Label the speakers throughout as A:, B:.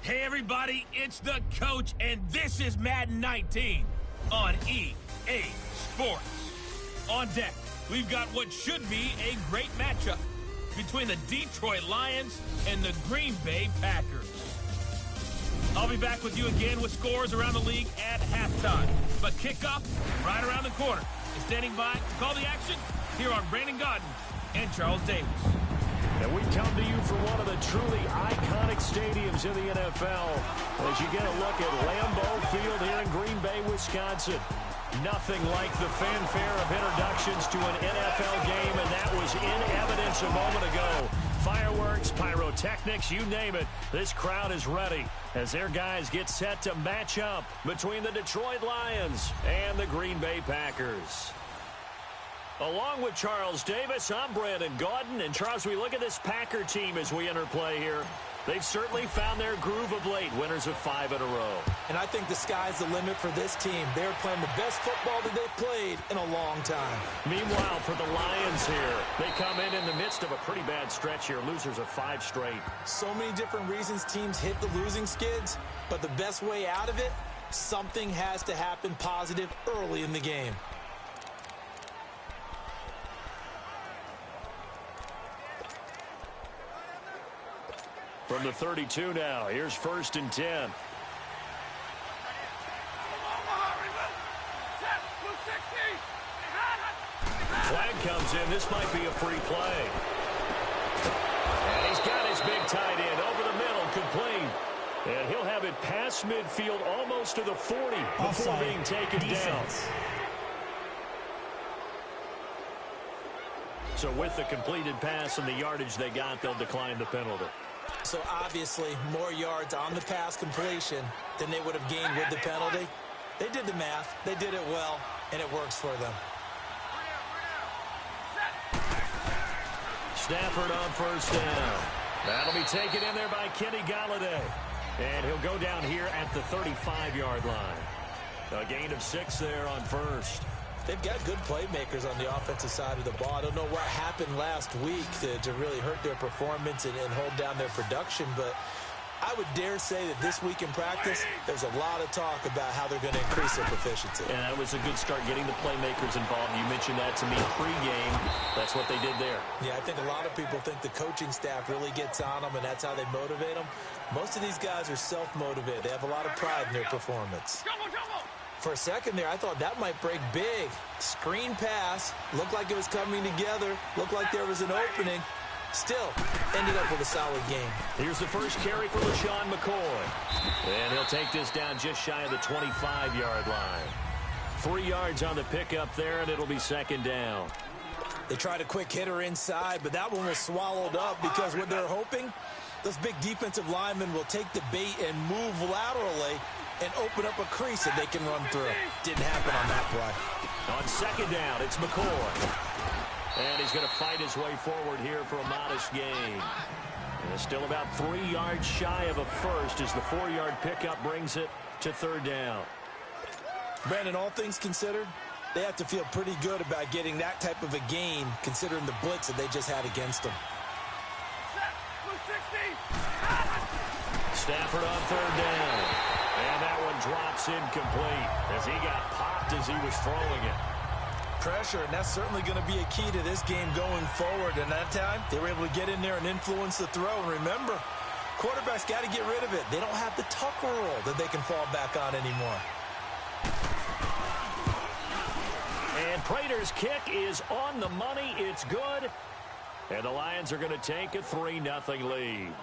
A: Hey everybody, it's the coach, and this is Madden 19 on EA Sports. On deck, we've got what should be a great matchup between the Detroit Lions and the Green Bay Packers. I'll be back with you again with scores around the league at halftime. But kickoff right around the corner. And standing by to call the action, here are Brandon Godden and Charles Davis.
B: And we come to you from one of the truly iconic stadiums in the NFL as you get a look at Lambeau Field here in Green Bay, Wisconsin. Nothing like the fanfare of introductions to an NFL game, and that was in evidence a moment ago. Fireworks, pyrotechnics, you name it. This crowd is ready as their guys get set to match up between the Detroit Lions and the Green Bay Packers. Along with Charles Davis, I'm Brandon Gaudin. And Charles, we look at this Packer team as we enter play here. They've certainly found their groove of late, winners of 5 in a row.
C: And I think the sky's the limit for this team. They're playing the best football that they've played in a long time.
B: Meanwhile, for the Lions here, they come in the midst of a pretty bad stretch here. Losers of 5 straight.
C: So many different reasons teams hit the losing skids, but the best way out of it, something has to happen positive early in the game.
B: From the 32 now, here's 1st and 10. Flag comes in. This might be a free play. And he's got his big tight end over the middle, complete. And he'll have it past midfield almost to the 40 before being taken down. So with the completed pass and the yardage they got, they'll decline the penalty.
C: So obviously more yards on the pass completion than they would have gained with the penalty. They did the math. They did it well, and it works for them.
B: Stafford on 1st down. That'll be taken in there by Kenny Golladay. And he'll go down here at the 35-yard line. A gain of 6 there on 1st.
C: They've got good playmakers on the offensive side of the ball. I don't know what happened last week to really hurt their performance and hold down their production, but I would dare say that this week in practice, there's a lot of talk about how they're going to increase their proficiency.
B: And that was a good start, getting the playmakers involved. You mentioned that to me pregame. That's what they did there.
C: Yeah, I think a lot of people think the coaching staff really gets on them, and that's how they motivate them. Most of these guys are self-motivated. They have a lot of pride in their performance. For a second there, I thought that might break big. Screen pass. Looked like it was coming together. Looked like there was an opening. Still, ended up with a solid game.
B: Here's the first carry for LaShawn McCoy. And he'll take this down just shy of the 25-yard line. 3 yards on the pickup there, and it'll be 2nd down.
C: They tried a quick hitter inside, but that one was swallowed up because what they're hoping, those big defensive linemen will take the bait and move laterally and open up a crease that they can run through. Didn't happen on that play.
B: On 2nd down, it's McCoy. And he's going to fight his way forward here for a modest gain. And it's still about 3 yards shy of a first as the 4-yard pickup brings it to 3rd down.
C: Brandon, all things considered, they have to feel pretty good about getting that type of a gain considering the blitz that they just had against them.
B: Stafford on 3rd down. And that one drops incomplete as he got popped as he was throwing it.
C: Pressure, and that's certainly going to be a key to this game going forward. And that time, they were able to get in there and influence the throw. And remember, quarterbacks got to get rid of it. They don't have the Tucker rule that they can fall back on anymore.
B: And Prater's kick is on the money. It's good. And the Lions are going to take a 3-0 lead.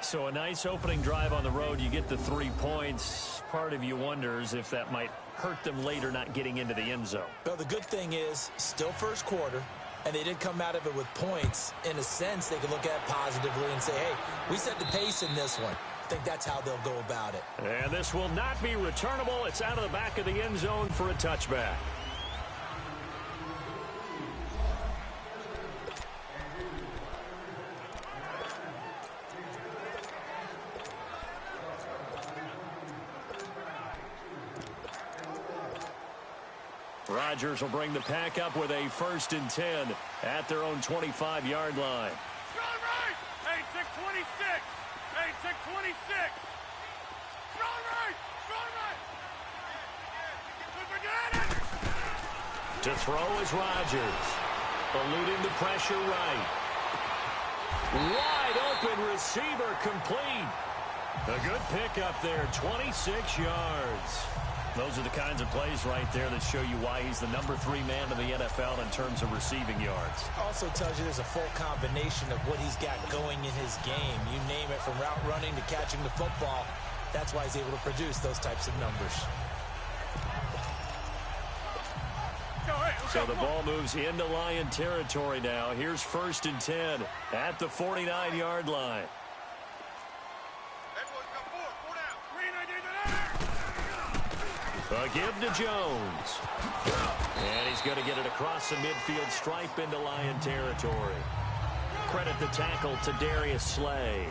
B: So a nice opening drive on the road. You get the 3 points. Part of you wonders if that might hurt them later not getting into the end zone.
C: Well, the good thing is, still first quarter, and they did come out of it with points. In a sense, they can look at it positively and say, hey, we set the pace in this one. I think that's how they'll go about it.
B: And this will not be returnable. It's out of the back of the end zone for a touchback. Rodgers will bring the pack up with a 1st and 10 at their own 25-yard line.
D: Hey, 626. Hey, 626.
B: To throw is Rodgers. Eluding the pressure right. Wide open receiver complete. A good pickup there, 26 yards. Those are the kinds of plays right there that show you why he's the #3 man in the NFL in terms of receiving yards.
C: Also tells you there's a full combination of what he's got going in his game. You name it, from route running to catching the football. That's why he's able to produce those types of numbers.
B: So the ball moves into Lion territory now. Here's 1st and 10 at the 49-yard line. A give to Jones. And he's going to get it across the midfield stripe into Lion territory. Credit the tackle to Darius Slay.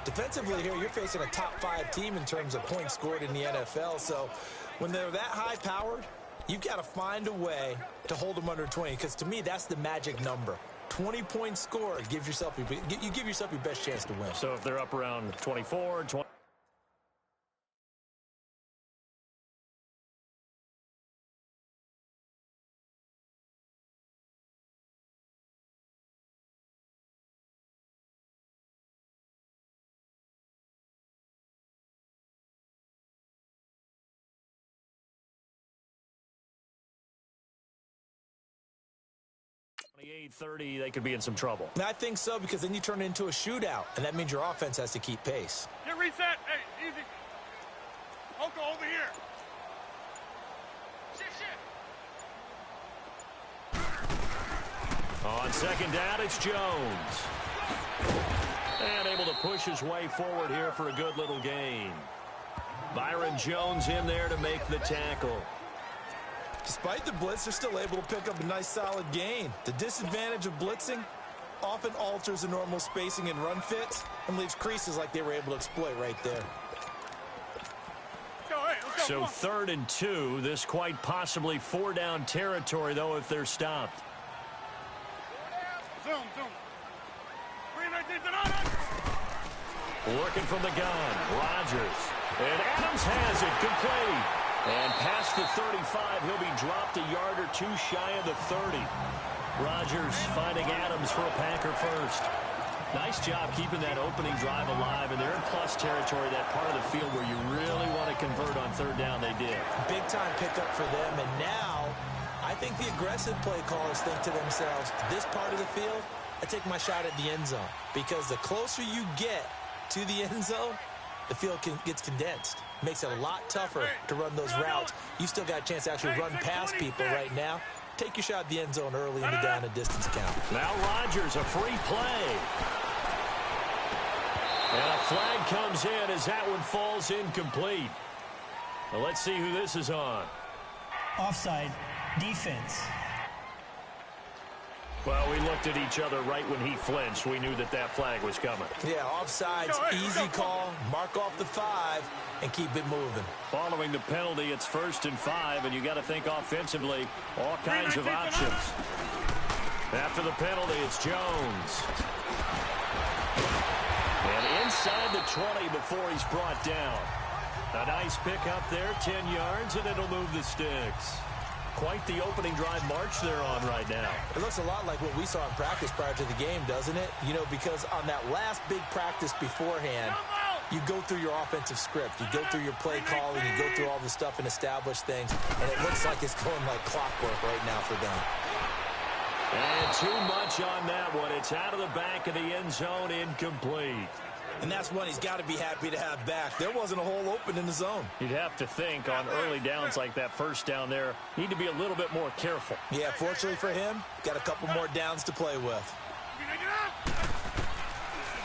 C: Defensively here, you're facing a top-5 team in terms of points scored in the NFL. So when they're that high-powered, you've got to find a way to hold them under 20, because to me, that's the magic number. 20 points scored, you give yourself your best chance to win.
B: So if they're up around 24, 20. .30, they could be in some trouble.
C: I think so, because then you turn it into a shootout, and that means your offense has to keep pace.
D: Get reset. Hey, easy. Oko, over here. Shit.
B: On 2nd down, it's Jones. And able to push his way forward here for a good little gain. Byron Jones in there to make the tackle.
C: Despite the blitz, they're still able to pick up a nice solid gain. The disadvantage of blitzing often alters the normal spacing and run fits and leaves creases like they were able to exploit right there.
B: So 3rd and 2, this quite possibly 4-down territory, though, if they're stopped.
D: Zoom.
B: Working from the gun, Rodgers. And Adams has it, complete. And past the 35, he'll be dropped a yard or 2 shy of the 30. Rodgers finding Adams for a Packer first. Nice job keeping that opening drive alive, and they're in plus territory, that part of the field where you really want to convert on 3rd down. They did.
C: Big-time pickup for them, and now I think the aggressive play callers think to themselves, this part of the field, I take my shot at the end zone, because the closer you get to the end zone, the field gets condensed. Makes it a lot tougher to run those routes. You still got a chance to actually run past people right now. Take your shot at the end zone early in the down and distance count.
B: Now Rodgers, a free play. And a flag comes in as that one falls incomplete. Well, let's see who this is on.
E: Offside, defense.
B: Well, we looked at each other right when he flinched. We knew that that flag was coming.
C: Yeah, offside's easy call. Mark off the 5 and keep it moving.
B: Following the penalty, it's 1st and 5, and you got to think offensively, all kinds of options. After the penalty, it's Jones. And inside the 20 before he's brought down. A nice pickup there, 10 yards, and it'll move the sticks. Quite the opening drive march they're on right now.
C: It looks a lot like what we saw in practice prior to the game, doesn't it? You know, because on that last big practice beforehand, you go through your offensive script. You go through your play calling. You go through all the stuff and establish things. And it looks like it's going like clockwork right now for them.
B: And too much on that one. It's out of the back of the end zone, incomplete.
C: And that's one he's got to be happy to have back. There wasn't a hole open in the zone.
B: You'd have to think on early downs like that 1st down there, need to be a little bit more careful.
C: Yeah, fortunately for him, got a couple more downs to play with.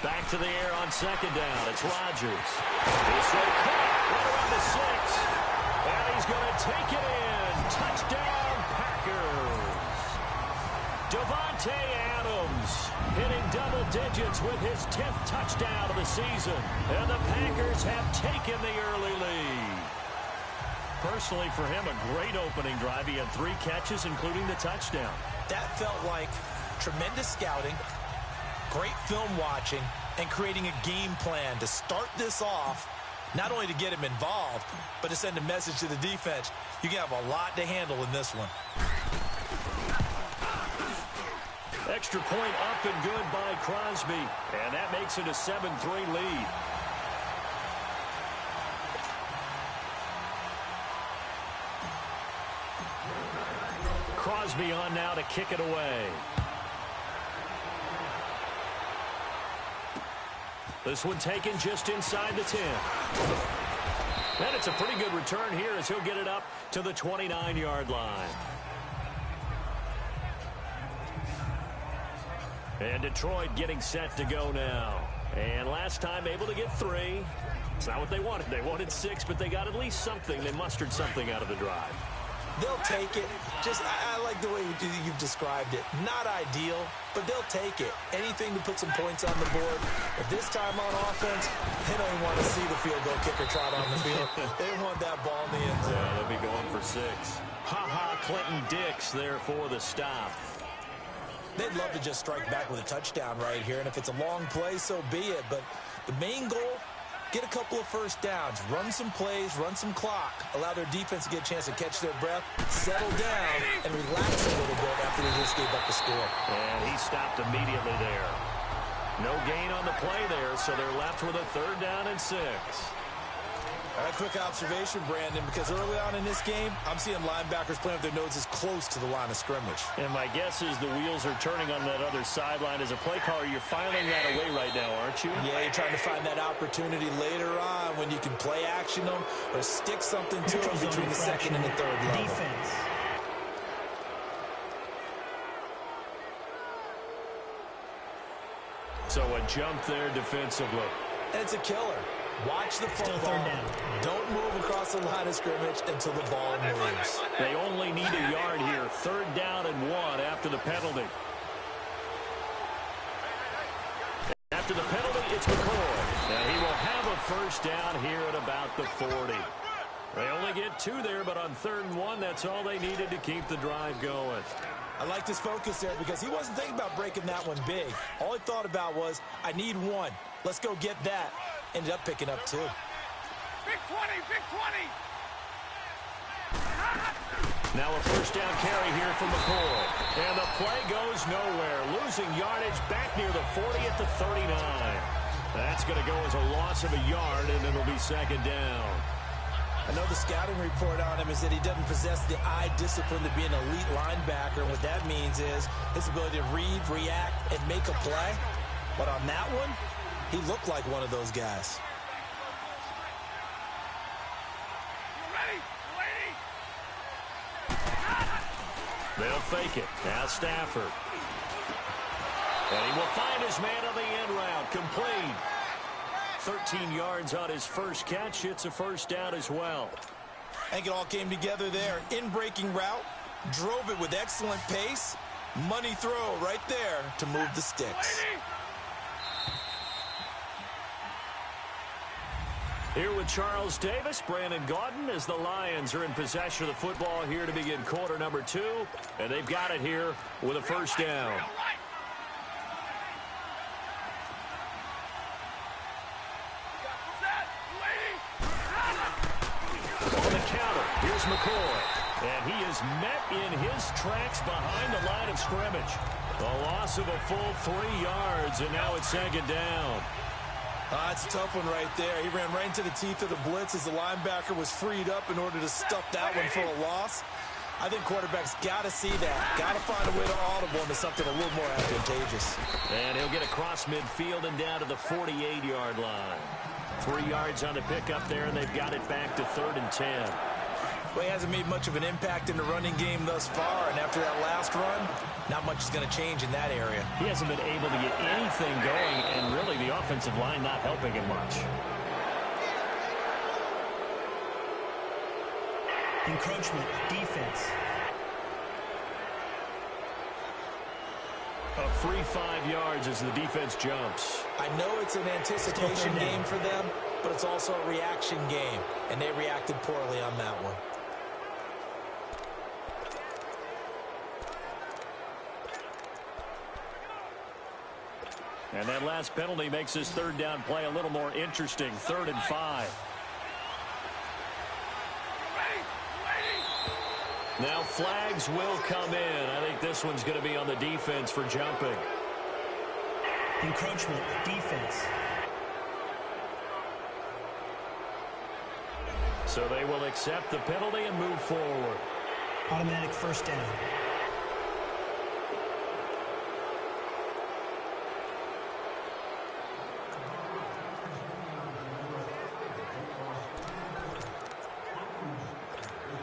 B: Back to the air on 2nd down. It's Rodgers. He's so caught right around the 6. And he's going to take it in. Touchdown, Packers. Davante Adams hitting double digits with his 10th touchdown of the season. And the Packers have taken the early lead. Personally, for him, a great opening drive. He had 3 catches, including the touchdown.
C: That felt like tremendous scouting, great film watching, and creating a game plan to start this off Not only to get him involved, but to send a message to the defense. You can have a lot to handle in this one.
B: Extra point up and good by Crosby. And that makes it a 7-3 lead. Crosby on now to kick it away. This one taken just inside the 10. And it's a pretty good return here as he'll get it up to the 29-yard line. And Detroit getting set to go now. And last time able to get 3. It's not what they wanted. They wanted 6, but they got at least something. They mustered something out of the drive.
C: They'll take it. I like the way you've described it. Not ideal, but they'll take it. Anything to put some points on the board. But this time on offense, they don't even want to see the field goal kicker trot on the field. They want that ball in the end zone.
B: Yeah, they'll be going for 6. Clinton Dix there for the stop.
C: They'd love to just strike back with a touchdown right here, and if it's a long play, so be it. But the main goal, get a couple of first downs, run some plays, run some clock, allow their defense to get a chance to catch their breath, settle down, and relax a little bit after they just gave up the score.
B: And he stopped immediately there. No gain on the play there, so they're left with a 3rd down and 6.
C: All right, quick observation, Brandon, because early on in this game, I'm seeing linebackers playing with their noses close to the line of scrimmage.
B: And my guess is the wheels are turning on that other sideline. As a play caller, you're filing that away right now, aren't you?
C: Yeah, you're trying to find that opportunity later on when you can play action them or stick something to them between the 2nd and the 3rd level.
E: Defense.
B: So a jump there defensively.
C: And it's a killer. Watch the football.
E: Still 3rd down.
C: Don't move across the line of scrimmage until the ball moves.
B: They only need a yard here. 3rd down and 1 after the penalty. After the penalty, it's McCoy. Now he will have a 1st down here at about the 40. They only get 2 there, but on 3rd and 1, that's all they needed to keep the drive going.
C: I liked his focus there because he wasn't thinking about breaking that one big. All he thought about was, I need 1. Let's go get that. Ended up picking up 2.
D: Big 20, big 20.
B: Now a 1st down carry here from McCoy. And the play goes nowhere. Losing yardage back near the 40 at the 39. That's going to go as a loss of a yard, and it'll be 2nd down.
C: I know the scouting report on him is that he doesn't possess the eye discipline to be an elite linebacker. What that means is his ability to read, react, and make a play. But on that one, he looked like one of those guys.
D: Ready, lady.
B: They'll fake it. Now Stafford. And he will find his man on the end route. Complete. 13 yards on his first catch. It's a 1st down as well.
C: I think it all came together there. In-breaking route. Drove it with excellent pace. Money throw right there to move the sticks.
B: Here with Charles Davis, Brandon Gaudin, as the Lions are in possession of the football here to begin quarter number 2. And they've got it here with a 1st down. On the counter, here's McCoy. And he is met in his tracks behind the line of scrimmage. A loss of a full 3 yards, and now it's 2nd down.
C: It's a tough one right there. He ran right into the teeth of the blitz as the linebacker was freed up in order to stuff that one for a loss. I think quarterbacks got to see that. Got to find a way to audible into something a little more advantageous.
B: And he'll get across midfield and down to the 48-yard line. 3 yards on the pickup there, and they've got it back to 3rd and 10.
C: Well, he hasn't made much of an impact in the running game thus far, and after that last run, not much is going to change in that area.
B: He hasn't been able to get anything going, and really the offensive line not helping him much.
E: Encroachment, defense.
B: A free 5 yards as the defense jumps.
C: I know it's an anticipation game for them, but it's also a reaction game, and they reacted poorly on that one. And that last penalty makes his 3rd down play a little more interesting. 3rd and 5.
B: Now flags will come in. I think this one's going to be on the defense for jumping.
E: Encroachment, defense.
B: So they will accept the penalty and move forward.
E: Automatic first down.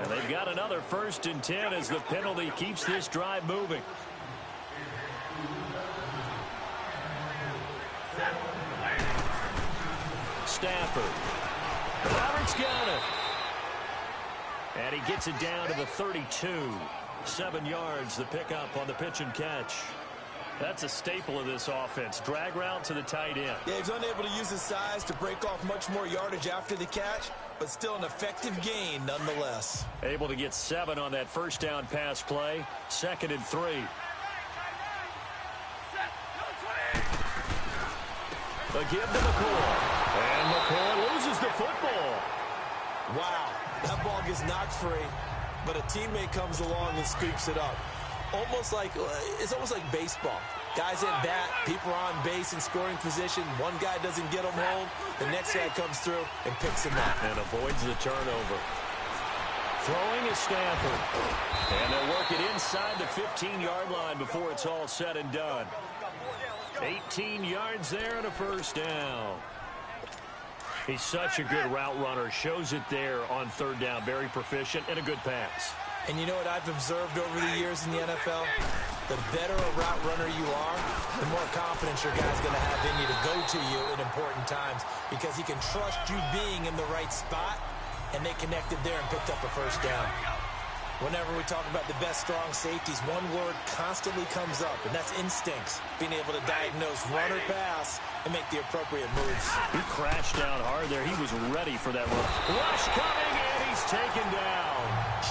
B: And they've got another 1st and 10 as the penalty keeps this drive moving. Stafford. Roberts got it. And he gets it down to the 32. 7 yards, the pickup on the pitch and catch. That's a staple of this offense. Drag route to the tight end.
C: Yeah, he's unable to use his size to break off much more yardage after the catch, but still an effective gain nonetheless.
B: Able to get 7 on that first down pass play. 2nd and 3. A give to McCoy. And McCoy loses the football.
C: Wow, that ball gets knocked free, but a teammate comes along and scoops it up. It's almost like baseball. Guys at bat, people are on base in scoring position. One guy doesn't get him home. The next guy comes through and picks him up.
B: And avoids the turnover. Throwing is Stafford. And they'll work it inside the 15-yard line before it's all said and done. 18 yards there and a first down. He's such a good route runner. Shows it there on 3rd down. Very proficient and a good pass.
C: And you know what I've observed over the years in the NFL? The better a route runner you are, the more confidence your guy's going to have in you to go to you in important times because he can trust you being in the right spot, and they connected there and picked up a first down. Whenever we talk about the best strong safeties, one word constantly comes up, and that's instincts. Being able to diagnose run or pass and make the appropriate moves.
B: He crashed down hard there. He was ready for that run. Rush coming, and he's taken down.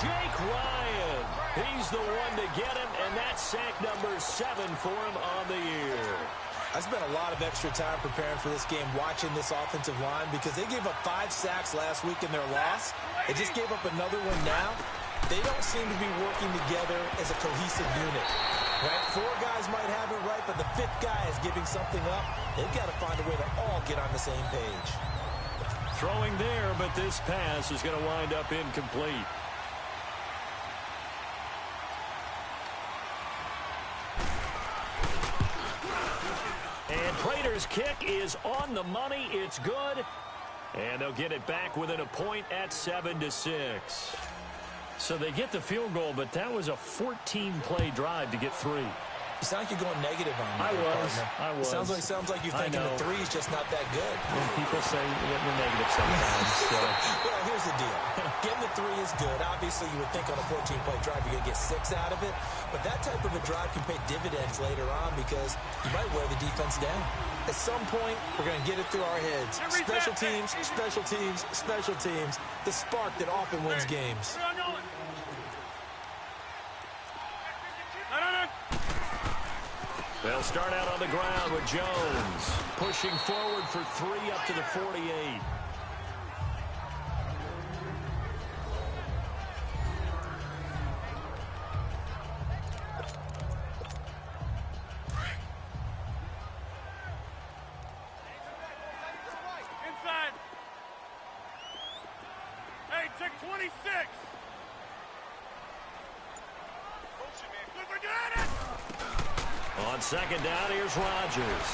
B: Jake Ryan. He's the one to get him, and that's sack number 7 for him on the year.
C: I spent a lot of extra time preparing for this game watching this offensive line because they gave up 5 sacks last week in their loss. They just gave up another one now. They don't seem to be working together as a cohesive unit. Right? 4 guys might have it right, but the 5th guy is giving something up. They've got to find a way to all get on the same page.
B: Throwing there, but this pass is going to wind up incomplete. And Prater's kick is on the money. It's good. And they'll get it back within a point at 7-6. So they get the field goal, but that was a 14-play drive to get 3.
C: You sound like you're going negative on me.
B: I was.
C: It sounds like you're thinking the 3 is just not that good.
B: When people say we're negative sometimes. So.
C: Well, here's the deal. Getting the 3 is good. Obviously, you would think on a 14-play drive you're going to get 6 out of it. But that type of a drive can pay dividends later on because you might wear the defense down. At some point, we're going to get it through our heads. Special teams, special teams, special teams. The spark that often wins games.
B: They'll start out on the ground with Jones. Pushing forward for 3 up to the 48.
D: Inside. Hey, check 26.
B: On 2nd down, here's Rodgers.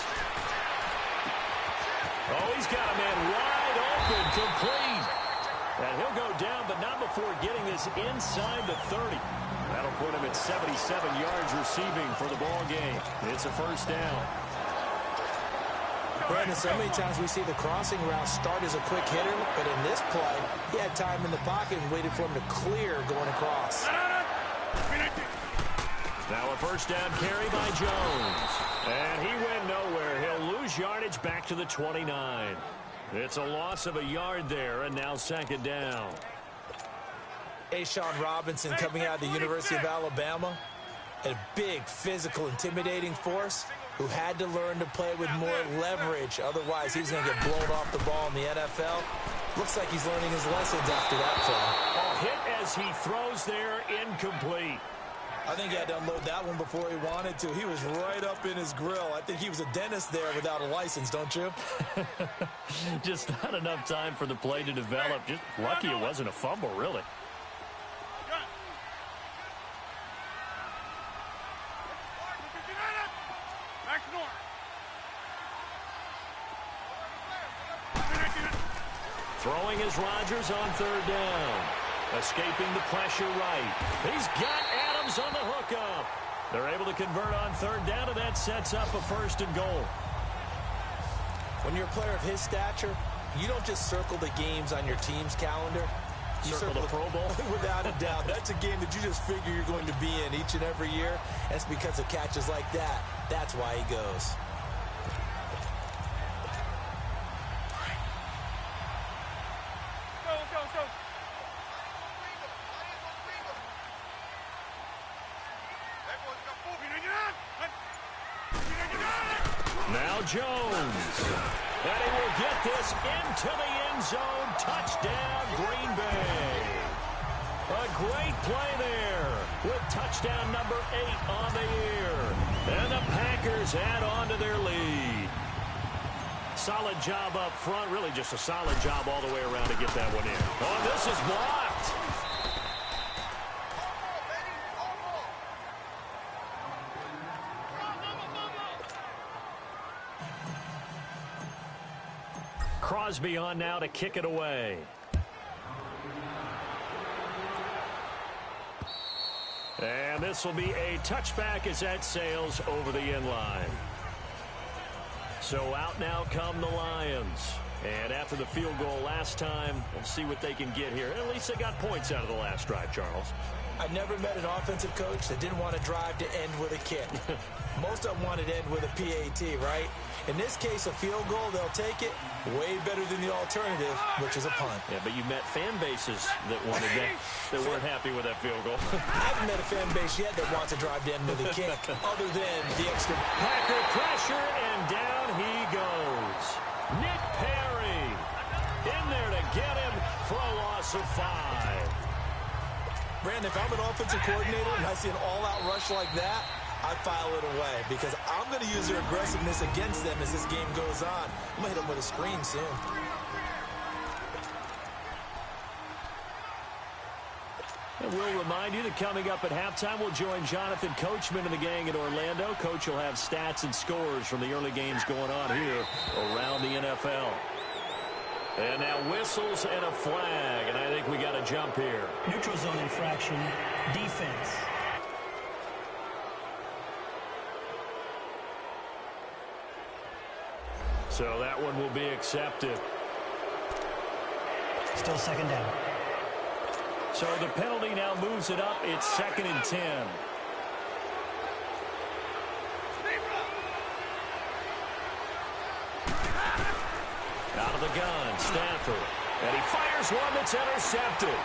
B: Oh, he's got a man wide open, complete. And he'll go down, but not before getting this inside the 30. That'll put him at 77 yards receiving for the ball game. It's a first down.
C: Brandon, so many times we see the crossing route start as a quick hitter, but in this play, he had time in the pocket and waited for him to clear going across.
B: Now a first down carry by Jones. And he went nowhere. He'll lose yardage back to the 29. It's a loss of a yard there, and now 2nd down.
C: Sean Robinson coming out of the University of Alabama. A big, physical, intimidating force who had to learn to play with more leverage. Otherwise, he's going to get blown off the ball in the NFL. Looks like he's learning his lessons after that play.
B: A hit as he throws there, incomplete.
C: I think he had to unload that one before he wanted to. He was right up in his grill. I think he was a dentist there without a license, don't you?
B: Just not enough time for the play to develop. Just lucky it wasn't a fumble, really. Throwing is Rodgers on third down. Escaping the pressure right. He's got Adams on the hookup. They're able to convert on third down, and that sets up a 1st and goal.
C: When you're a player of his stature, you don't just circle the games on your team's calendar. You
B: circle the Pro Bowl?
C: Without a doubt. That's a game that you just figure you're going to be in each and every year. That's because of catches like that. That's why he goes.
B: Now Jones. And he will get this into the end zone. Touchdown, Green Bay. A great play there with touchdown number 8 on the year. And the Packers add on to their lead. Solid job up front. Really just a solid job all the way around to get that one in. Oh, this is blocked. Crosby on now to kick it away. And this will be a touchback as that sails over the end line. So out now come the Lions. And after the field goal last time, we'll see what they can get here. At least they got points out of the last drive, Charles.
C: I never met an offensive coach that didn't want to drive to end with a kick. Most of them wanted to end with a PAT, right? In this case, a field goal, they'll take it. Way better than the alternative, which is a punt.
B: Yeah, but you met fan bases that wanted that weren't happy with that field goal.
C: I haven't met a fan base yet that wants to drive to end with a kick, other than the extra.
B: Packer pressure, and down he goes. Nick Perry in there to get him for a loss of 5.
C: Brandon, if I'm an offensive coordinator and I see an all-out rush like that, I file it away because I'm going to use their aggressiveness against them as this game goes on. I'm going to hit them with a screen soon.
B: And we'll remind you that coming up at halftime, we'll join Jonathan Coachman and the gang in Orlando. Coach will have stats and scores from the early games going on here around the NFL. And now whistles and a flag, and I think we got a jump here.
E: Neutral zone infraction, defense.
B: So that one will be accepted.
E: Still 2nd down.
B: So the penalty now moves it up. It's 2nd and 10. Out of the gun, Stafford. And he fires one that's intercepted.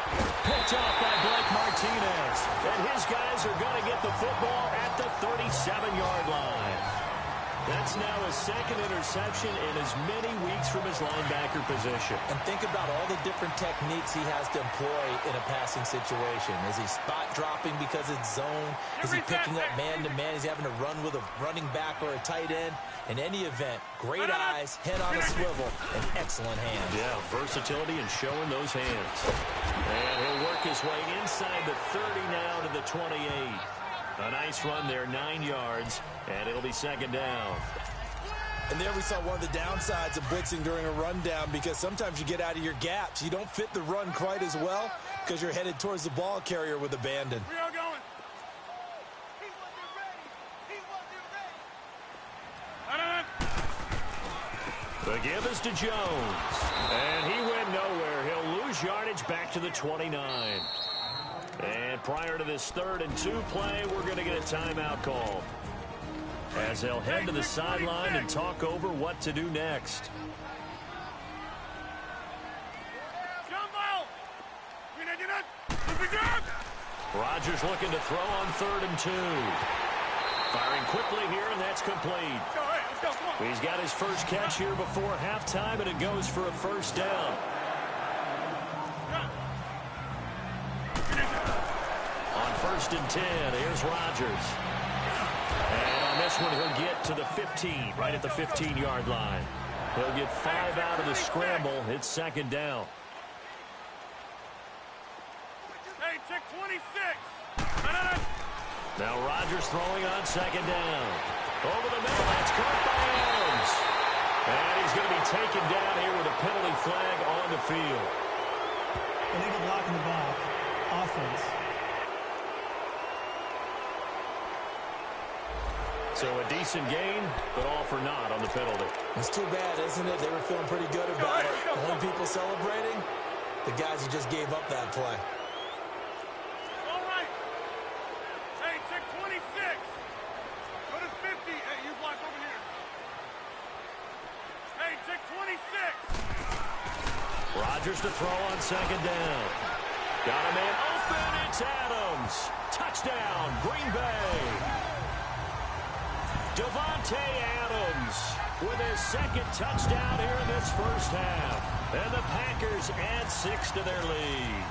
B: Picked off by Blake Martinez. And his guys are going to get the football at the 37-yard line. That's now his 2nd interception in as many weeks from his linebacker position.
C: And think about all the different techniques he has to employ in a passing situation. Is he spot dropping because it's zone? Is he picking up man-to-man? Is he having to run with a running back or a tight end? In any event, great eyes, head on a swivel, and excellent hands.
B: Yeah, versatility and showing those hands. And he'll work his way inside the 30 now to the 28. A nice run there, 9 yards, and it'll be 2nd down.
C: And there we saw one of the downsides of blitzing during a rundown because sometimes you get out of your gaps. You don't fit the run quite as well because you're headed towards the ball carrier with abandon.
D: We are going.
B: The give is to Jones, and he went nowhere. He'll lose yardage back to the 29. And prior to this 3rd and 2 play, we're going to get a timeout call as they'll head to the sideline and talk over what to do next. Rodgers looking to throw on 3rd and 2. Firing quickly here, and that's complete. He's got his first catch here before halftime, and it goes for a 1st down. first and 10. Here's Rodgers. And on this one, he'll get to the 15, right at the 15-yard line. He'll get 5 out of the scramble. It's second down.
D: Hey, check 26.
B: Now Rodgers throwing on second down. Over the middle, that's caught by Adams. And he's going to be taken down here with a penalty flag on the field.
E: Illegal block in the back. Offense.
B: So a decent gain, but all for naught on the penalty.
C: It's too bad, isn't it? They were feeling pretty good about it. The only people celebrating, the guys who just gave up that play.
D: All right. Hey, check 26. Go to 50. Hey, you block over here. Hey, check 26.
B: Rodgers to throw on second down. Got a man open. It's Adams. Touchdown, Green Bay. Davante Adams with his second touchdown here in this first half. And the Packers add 6 to their lead.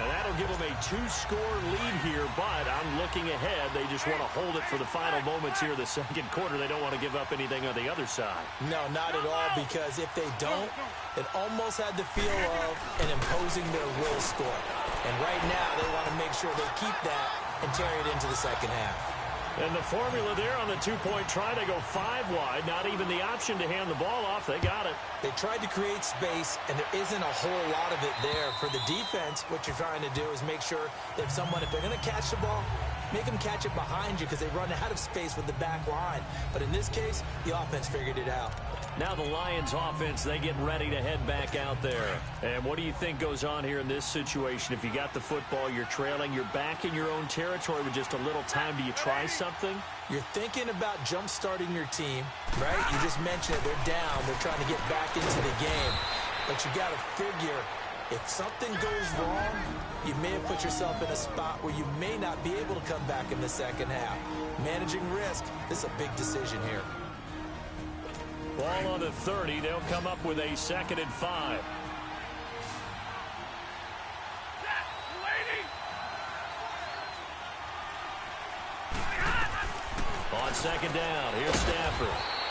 B: And that'll give them a 2-score lead here, but I'm looking ahead. They just want to hold it for the final moments here of the second quarter. They don't want to give up anything on the other side.
C: No, not at all, because if they don't, it almost had the feel of an imposing their will score. And right now, they want to make sure they keep that and carry it into the second half.
B: And the formula there on the two-point try, they go 5 wide. Not even the option to hand the ball off. They got it.
C: They tried to create space, and there isn't a whole lot of it there. For the defense, what you're trying to do is make sure that if they're going to catch the ball, make them catch it behind you because they run out of space with the back line. But in this case, the offense figured it out.
B: Now the Lions offense, they get ready to head back out there. And what do you think goes on here in this situation? If you got the football, you're trailing, you're back in your own territory with just a little time. Do you try something?
C: You're thinking about jump-starting your team, right? You just mentioned it. They're down. They're trying to get back into the game. But you got to figure, if something goes wrong, you may have put yourself in a spot where you may not be able to come back in the second half. Managing risk, this is a big decision here.
B: Ball on the 30. They'll come up with a second and 5. On second down, here's Stafford.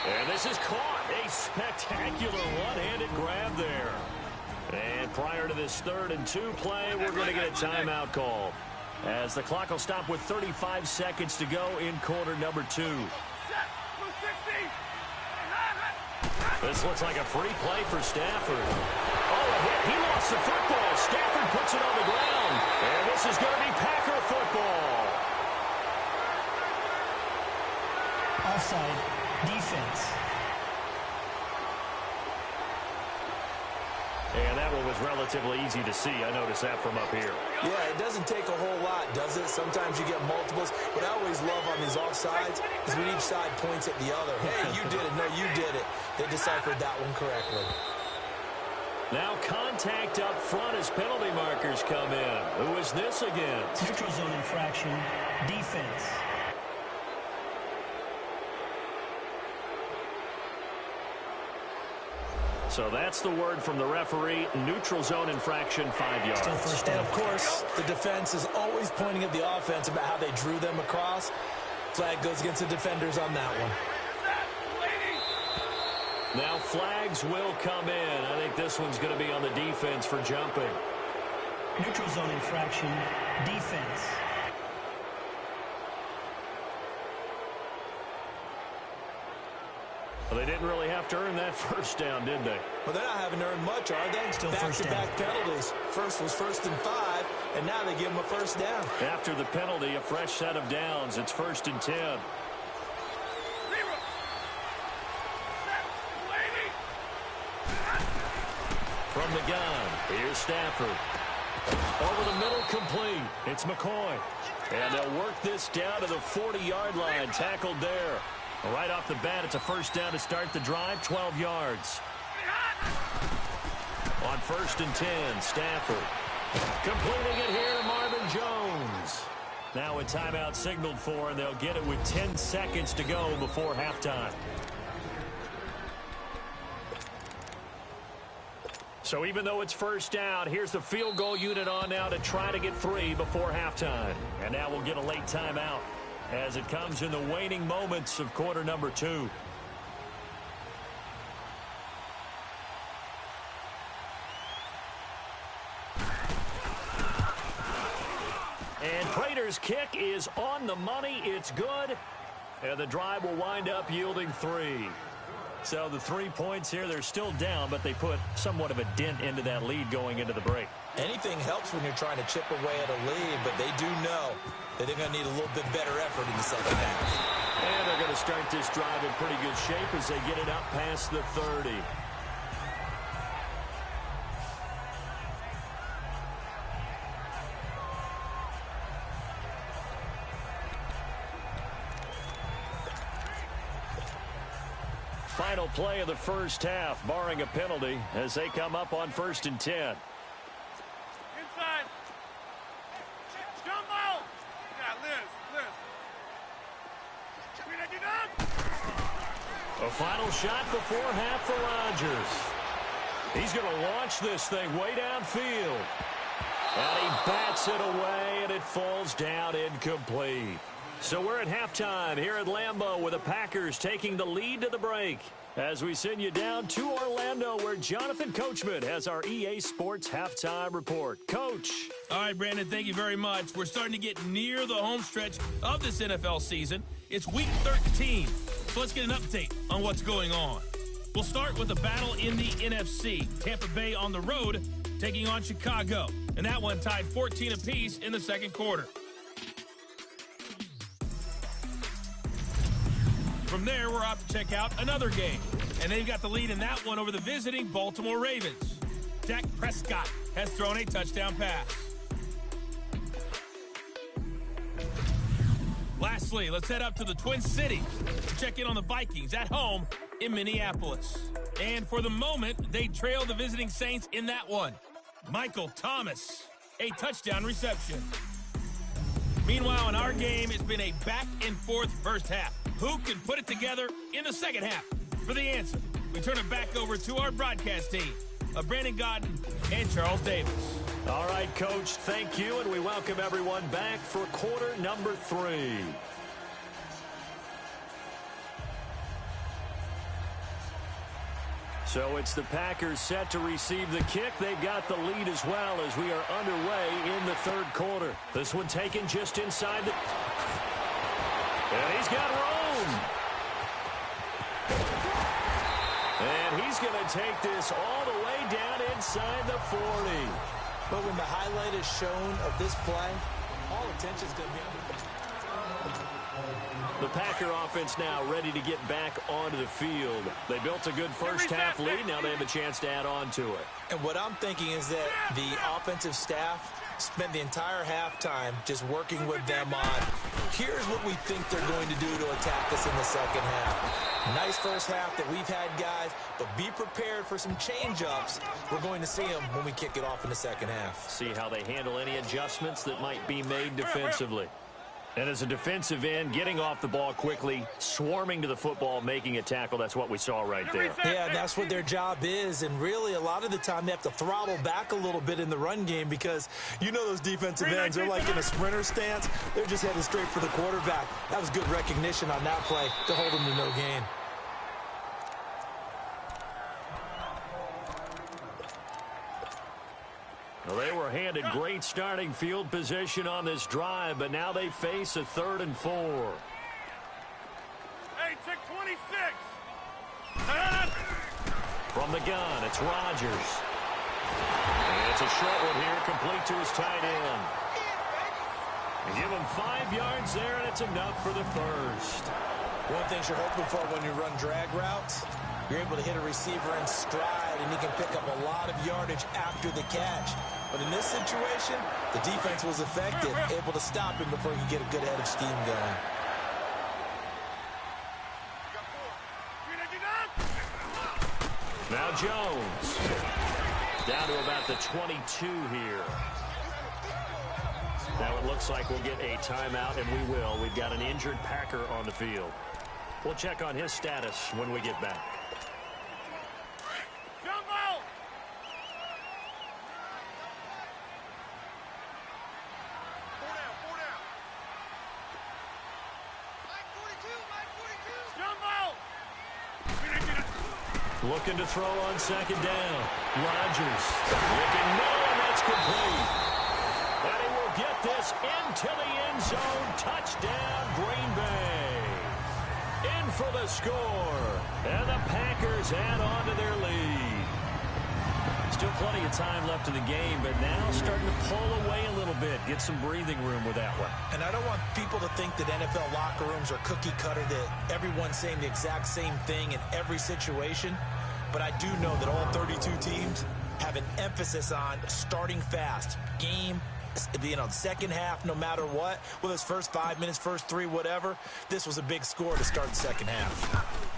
B: And this is caught. A spectacular one-handed grab there. And prior to this 3rd and 2 play, we're going to get a timeout called, as the clock will stop with 35 seconds to go in quarter number 2. This looks like a free play for Stafford. Oh, a hit. He lost the football. Stafford puts it on the ground. And this is going to be Packer football.
E: Offside. Defense.
B: And that one was relatively easy to see. I noticed that from up here.
C: Yeah, it doesn't take a whole lot, does it? Sometimes you get multiples. What I always love on these offsides is when each side points at the other. Hey, you did it. No, you did it. They deciphered that one correctly.
B: Now contact up front as penalty markers come in. Who is this against?
E: Neutral zone infraction. Defense.
B: So that's the word from the referee. Neutral zone infraction, 5 yards.
E: Still first down.
C: And, of course, the defense is always pointing at the offense about how they drew them across. Flag goes against the defenders on that one.
B: Now flags will come in. I think this one's going to be on the defense for jumping.
E: Neutral zone infraction. Defense.
B: Well, they didn't really have to earn that first down, did they?
C: Well, they're not having to earn much, are they?
E: Still first down.
C: Back-to-back penalties. First was 1st and 5, and now they give them a first down.
B: After the penalty, a fresh set of downs. It's 1st and 10. From the gun, here's Stafford. Over the middle, complete. It's McCoy. And they'll work this down to the 40-yard line. Tackled there. Right off the bat, it's a first down to start the drive, 12 yards. On 1st and 10, Stafford. Completing it here to Marvin Jones. Now a timeout signaled for, and they'll get it with 10 seconds to go before halftime. So even though it's first down, here's the field goal unit on now to try to get 3 before halftime. And now we'll get a late timeout as it comes in the waning moments of quarter number 2. And Prater's kick is on the money. It's good. And the drive will wind up yielding 3. So the 3 points here, they're still down, but they put somewhat of a dent into that lead going into the break.
C: Anything helps when you're trying to chip away at a lead, but they do know that they're going to need a little bit better effort in the second half.
B: And they're going to start this drive in pretty good shape as they get it up past the 30. Final play of the first half, barring a penalty, as they come up on 1st and 10.
D: Inside. Jumbo. Yeah, Liz.
B: A final shot before half for Rodgers. He's going to launch this thing way downfield. And he bats it away, and it falls down incomplete. So we're at halftime here at Lambeau with the Packers taking the lead to the break. As we send you down to Orlando where Jonathan Coachman has our EA Sports Halftime Report. Coach.
A: All right, Brandon, thank you very much. We're starting to get near the home stretch of this NFL season. It's Week 13, so let's get an update on what's going on. We'll start with a battle in the NFC. Tampa Bay on the road taking on Chicago, and that one tied 14 apiece in the second quarter. From there, we're off to check out another game. And they've got the lead in that one over the visiting Baltimore Ravens. Dak Prescott has thrown a touchdown pass. Lastly, let's head up to the Twin Cities to check in on the Vikings at home in Minneapolis. And for the moment, they trail the visiting Saints in that one. Michael Thomas, a touchdown reception. Meanwhile, in our game, it's been a back-and-forth first half. Who can put it together in the second half? For the answer, we turn it back over to our broadcast team of Brandon Godden and Charles Davis.
B: All right, Coach, thank you, and we welcome everyone back for quarter number 3. So it's the Packers set to receive the kick. They've got the lead as well as we are underway in the third quarter. This one taken just inside the... And he's got room. And he's going to take this all the way down inside the 40.
C: But when the highlight is shown of this play, all attention is going to be on
B: the Packer offense now ready to get back onto the field. They built a good first half lead. Now they have a chance to add on to it.
C: And what I'm thinking is that the offensive staff spent the entire halftime just working with them on, here's what we think they're going to do to attack us in the second half. Nice first half that we've had, guys, but be prepared for some change-ups. We're going to see them when we kick it off in the second half.
B: See how they handle any adjustments that might be made defensively. And as a defensive end, getting off the ball quickly, swarming to the football, making a tackle, that's what we saw right there.
C: Yeah, that's what their job is. And really, a lot of the time, they have to throttle back a little bit in the run game because you know those defensive ends, they're like in a sprinter stance. They're just headed straight for the quarterback. That was good recognition on that play to hold them to no gain.
B: Well, they were handed great starting field position on this drive, but now they face a 3rd and 4.
D: Hey, check 26.
B: From the gun, it's Rodgers. And it's a short one here, complete to his tight end. And give him 5 yards there, and it's enough for the first.
C: One of the things you're hoping for when you run drag routes, you're able to hit a receiver in stride, and he can pick up a lot of yardage after the catch. But in this situation, the defense was effective, able to stop him before he could get a good head of steam going.
B: Now Jones. Down to about the 22 here. Now it looks like we'll get a timeout, and we will. We've got an injured Packer on the field. We'll check on his status when we get back. Looking to throw on second down. Rodgers looking middle, and that's complete. And he will get this into the end zone. Touchdown, Green Bay. In for the score. And the Packers add on to their lead. Still plenty of time left in the game, but now starting to pull away a little bit. Get some breathing room with that one.
C: And I don't want people to think that NFL locker rooms are cookie cutter, that everyone's saying the exact same thing in every situation. But I do know that all 32 teams have an emphasis on starting fast. Game, second half, no matter what. Whether it's first 5 minutes, first 3, whatever. This was a big score to start the second half.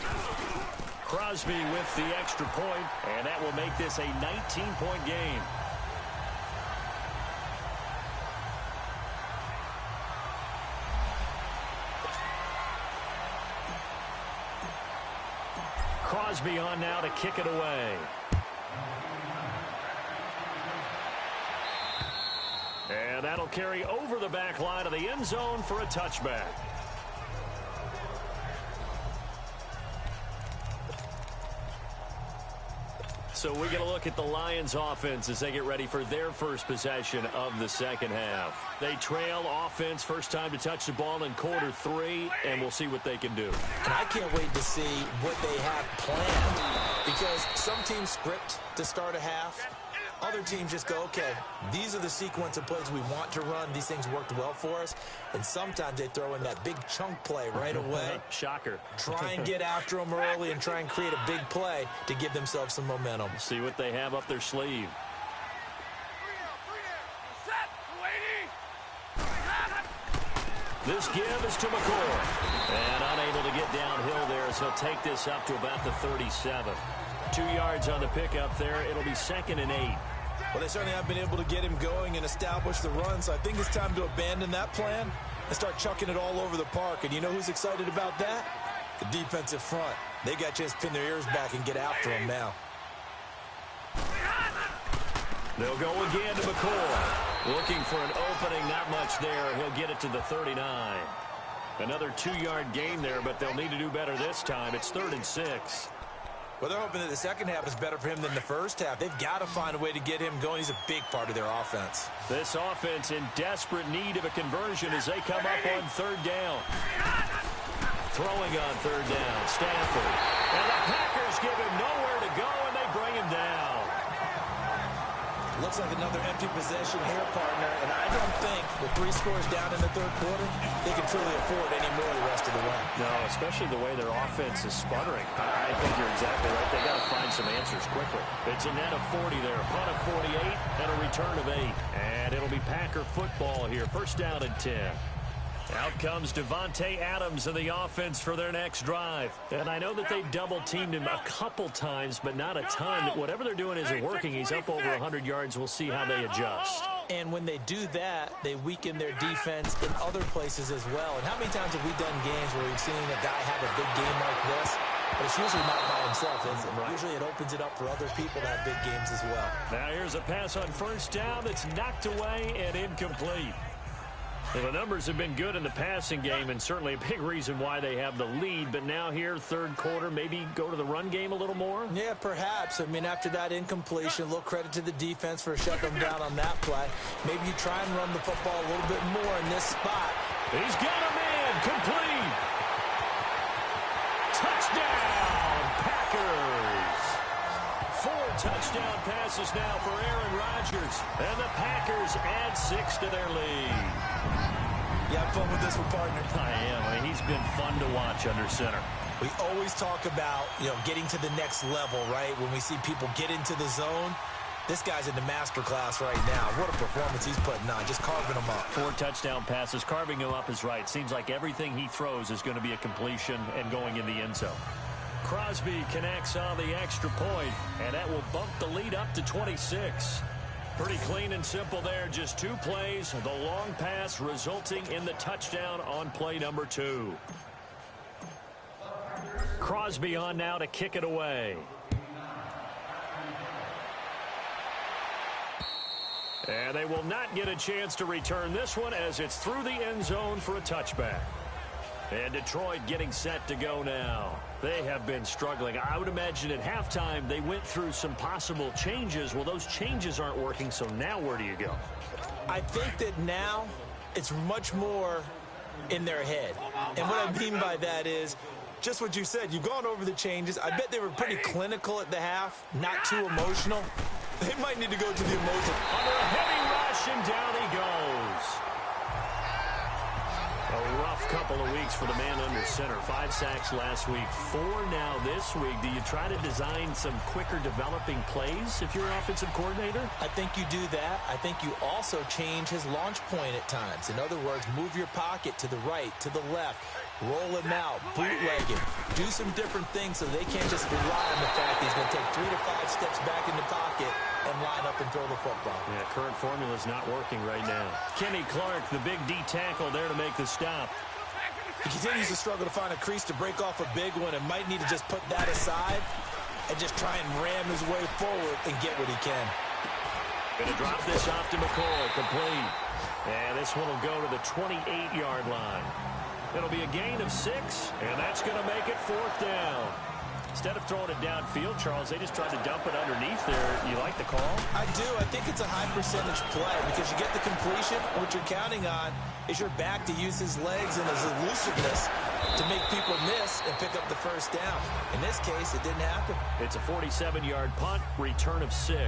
B: Crosby with the extra point, and that will make this a 19-point game. Crosby on now to kick it away. And that'll carry over the back line of the end zone for a touchback. So we get a look at the Lions offense as they get ready for their first possession of the second half. They trail offense, first time to touch the ball in quarter 3, and we'll see what they can do.
C: And I can't wait to see what they have planned, because some teams script to start a half. Other teams just go, okay, these are the sequence of plays we want to run. These things worked well for us. And sometimes they throw in that big chunk play right away.
B: Shocker.
C: Try and get after them early and try and create a big play to give themselves some momentum.
B: See what they have up their sleeve. This give is to McCoy. And unable to get downhill there, so he'll take this up to about the 37. 2 yards on the pickup there. It'll be 2nd and 8.
C: Well, they certainly have been able to get him going and establish the run, so I think it's time to abandon that plan and start chucking it all over the park. And you know who's excited about that? The defensive front. They got a chance to pin their ears back and get after him now.
B: They'll go again to McCoy. Looking for an opening, not much there. He'll get it to the 39. Another 2-yard gain there, but they'll need to do better this time. It's 3rd and 6.
C: Well, they're hoping that the second half is better for him than the first half. They've got to find a way to get him going. He's a big part of their offense.
B: This offense in desperate need of a conversion as they come up on 3rd down. Throwing on 3rd down, Stafford. And the Packers give him nowhere to go, and they bring him down.
C: Looks like another empty possession here, partner. And I don't think with 3 scores down in the 3rd quarter, they can truly afford any more the rest of the way.
B: No, especially the way their offense is sputtering. I think you're exactly right. They got to find some answers quickly. It's a net of 40 there, a punt of 48, and a return of 8. And it'll be Packer football here. First down and 10. Out comes Devontae Adams in the offense for their next drive. And I know that they've double-teamed him a couple times, but not a ton. Whatever they're doing isn't working. He's up over 100 yards. We'll see how they adjust.
C: And when they do that, they weaken their defense in other places as well. And how many times have we done games where we've seen a guy have a big game like this? But it's usually not by himself, is it? Right. Usually it opens it up for other people to have big games as well.
B: Now here's a pass on first down that's knocked away and incomplete. Well, the numbers have been good in the passing game, and certainly a big reason why they have the lead. But now here, 3rd quarter, maybe go to the run game a little more?
C: Yeah, perhaps. I mean, after that incompletion, a little credit to the defense for shutting them down on that play. Maybe you try and run the football a little bit more in this spot.
B: He's got a man. Complete. Touchdown, Packers. 4 touchdown passes now for Aaron Rodgers. And the Packers add 6 to their lead.
C: You have fun with this one, partner?
B: I am. I mean, he's been fun to watch under center.
C: We always talk about, getting to the next level, right? When we see people get into the zone, this guy's in the master class right now. What a performance he's putting on, just carving them up.
B: 4 touchdown passes. Carving him up is right. Seems like everything he throws is going to be a completion and going in the end zone. Crosby connects on the extra point, and that will bump the lead up to 26. Pretty clean and simple there. Just 2 plays. The long pass resulting in the touchdown on play number 2. Crosby on now to kick it away. And they will not get a chance to return this one as it's through the end zone for a touchback. And Detroit getting set to go now. They have been struggling. I would imagine at halftime they went through some possible changes. Well, those changes aren't working, so now where do you go?
C: I think that now it's much more in their head. And what I mean by that is just what you said. You've gone over the changes. I bet they were pretty clinical at the half, not too emotional. They might need to go to the emotion.
B: Under a heavy rush, and down he goes. A rough couple of weeks for the man under center. 5 sacks last week, 4 now this week. Do you try to design some quicker developing plays if you're an offensive coordinator?
C: I think you do that. I think you also change his launch point at times. In other words, move your pocket to the right, to the left, roll him out, bootleg him. Do some different things so they can't just rely on the fact that he's going to take 3 to 5 steps back in the pocket and line up and throw the football.
B: Yeah, current formula is not working right now. Kenny Clark, the big D tackle there to make the stop.
C: He continues to struggle to find a crease to break off a big one and might need to just put that aside and just try and ram his way forward and get what he can.
B: Going to drop this off to McCoy, complete. And this one will go to the 28-yard line. It'll be a gain of 6, and that's going to make it 4th down. Instead of throwing it downfield, Charles, they just tried to dump it underneath there. You like the call?
C: I do. I think it's a high percentage play because you get the completion. What you're counting on is your back to use his legs and his elusiveness to make people miss and pick up the first down. In this case, it didn't happen.
B: It's a 47-yard punt, return of 6.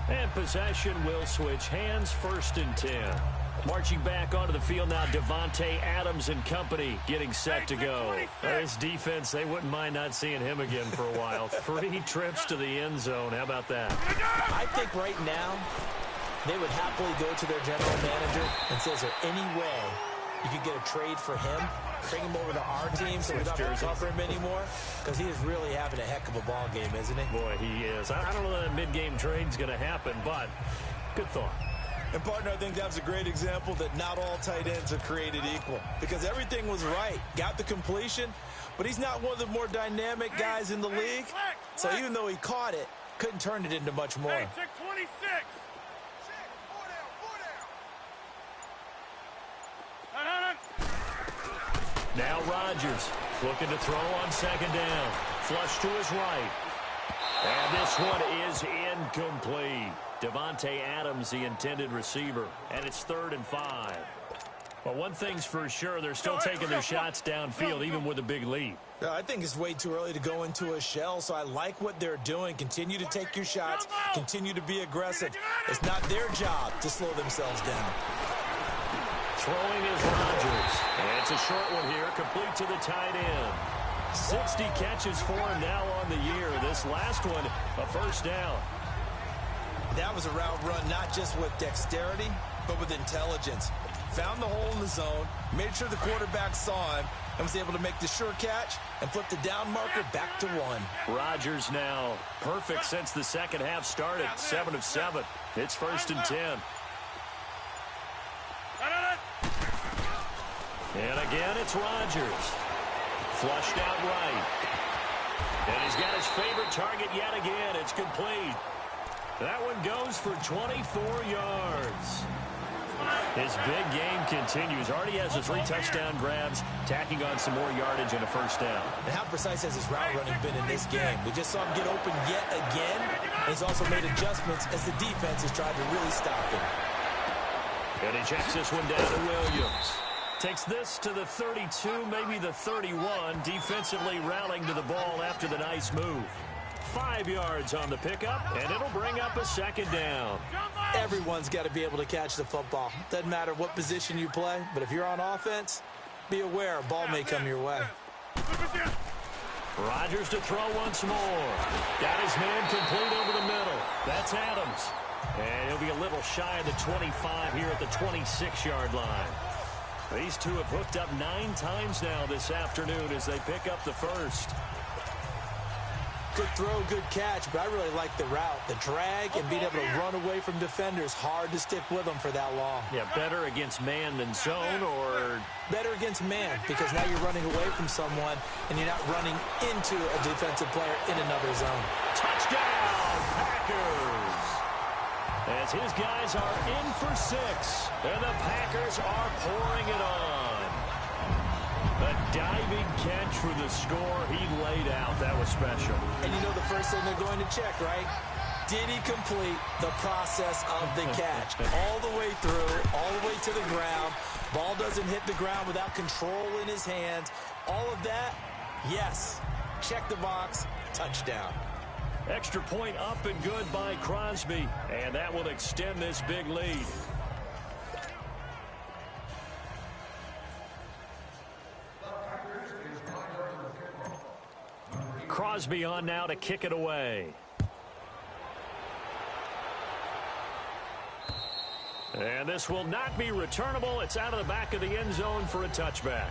B: And possession will switch hands, 1st and 10. Marching back onto the field now, Davante Adams and company getting set to go. This defense, they wouldn't mind not seeing him again for a while. 3 trips to the end zone. How about that?
C: I think right now they would happily go to their general manager and say, is there any way you could get a trade for him? Bring him over to our team so we don't have to cover him anymore? Because he is really having a heck of a ball game, isn't he?
B: Boy, he is. I don't know that mid-game trade's going to happen, but good thought.
C: And, partner, I think that was a great example that not all tight ends are created equal. Because everything was right. Got the completion, but he's not one of the more dynamic guys in the league. So even though he caught it, couldn't turn it into much more.
D: Hey, check 26.
B: Now Rodgers looking to throw on 2nd down. Flush to his right. And this one is incomplete. Davante Adams, the intended receiver. And it's 3rd and 5. Well, one thing's for sure, they're still taking their shots downfield, even with a big lead.
C: I think it's way too early to go into a shell, so I like what they're doing. Continue to take your shots. Continue to be aggressive. It's not their job to slow themselves down.
B: Throwing is Rodgers. And it's a short one here, complete to the tight end. 60 catches for him now on the year. This last one, a 1st down.
C: That was a route run not just with dexterity, but with intelligence. Found the hole in the zone, made sure the quarterback saw him, and was able to make the sure catch and flip the down marker back to 1.
B: Rodgers now perfect since the second half started. 7 of 7. It's 1st and 10. And again, it's Rodgers. Flushed out right. And he's got his favorite target yet again. It's complete. That one goes for 24 yards. His big game continues. Already has the 3 touchdown grabs, tacking on some more yardage and a 1st down.
C: And how precise has his route running been in this game? We just saw him get open yet again. And he's also made adjustments as the defense has tried to really stop him.
B: And he checks this one down to Williams. Takes this to the 32, maybe the 31, defensively rallying to the ball after the nice move. 5 yards on the pickup, and it'll bring up a 2nd down.
C: Everyone's got to be able to catch the football. Doesn't matter what position you play, but if you're on offense, be aware a ball may come your way.
B: Rodgers to throw once more. Got his man complete over the middle. That's Adams. And he'll be a little shy of the 25 here at the 26-yard line. These two have hooked up 9 times now this afternoon as they pick up the 1st.
C: Good throw, good catch, but I really like the route. The drag and being able to run away from defenders. Hard to stick with them for that long.
B: Yeah, better against man than zone, or?
C: Better against man, because now you're running away from someone and you're not running into a defensive player in another zone.
B: Touchdown, Packers! As his guys are in for 6, and the Packers are pouring it on. A diving catch for the score. He laid out. That was special.
C: And you know the first thing they're going to check, right? Did he complete the process of the catch? All the way through, all the way to the ground. Ball doesn't hit the ground without control in his hands. All of that, yes. Check the box, touchdown.
B: Extra point up and good by Crosby. And that will extend this big lead. Crosby on now to kick it away. And this will not be returnable. It's out of the back of the end zone for a touchback.